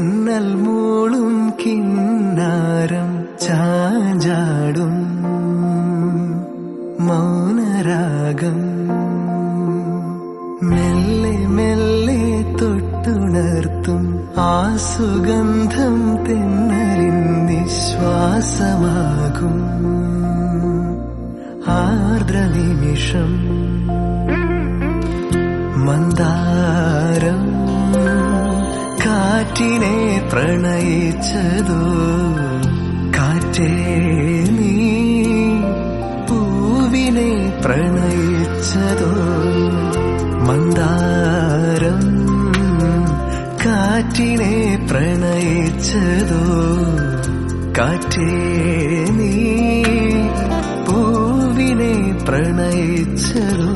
തെന്നൽ മൂളും കിന്നാരം ചാഞ്ചാടും മൗനരാഗം മെല്ലെ മെല്ലെ തൊട്ടുണർത്തും ആ സുഗന്ധം തെന്നലിൻ നിശ്വാസമാകും ആർദ്രനിമിഷം മന്ദാരം കാറ്റിനെ പ്രണയിച്ചതോ കാറ്റേ നീ പൂവിനെ പ്രണയിച്ചതോ മന്ദാരം കാറ്റിനെ പ്രണയിച്ചതോ കാറ്റേ നീ പൂവിനെ പ്രണയിച്ചതോ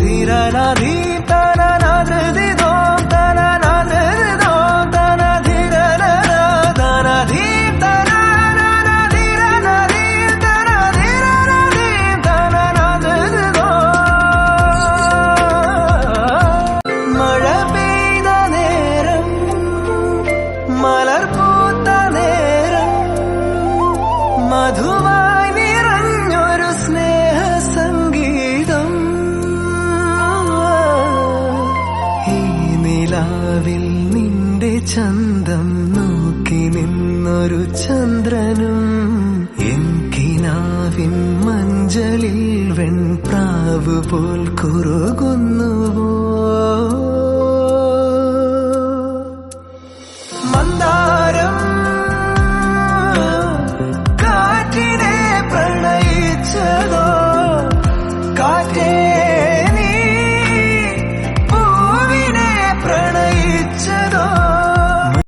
ധീരനാധീ തനനാധൃതിദോ തനനാധൃതിദോ തനധീരനാ തനധീ തനനാധീരനാധീ തനധീരനാധീ തനനാധൃതിദോ മഴ പെയ്ത നേരം മലർ പൂത്ത നേരം മധുവായി നിറഞ്ഞൊരു സ്നേഹസംഗീതം ഈ നിലാവിൽ നിന്റെ ചന്തം നോക്കി നിന്നൊരു ചന്ദ്രനും എൻ കിനാവിൻ മഞ്ചലിൽ വെൺപ്രാവ് പോൽ കുറുകുന്നുവോ മന്ദാ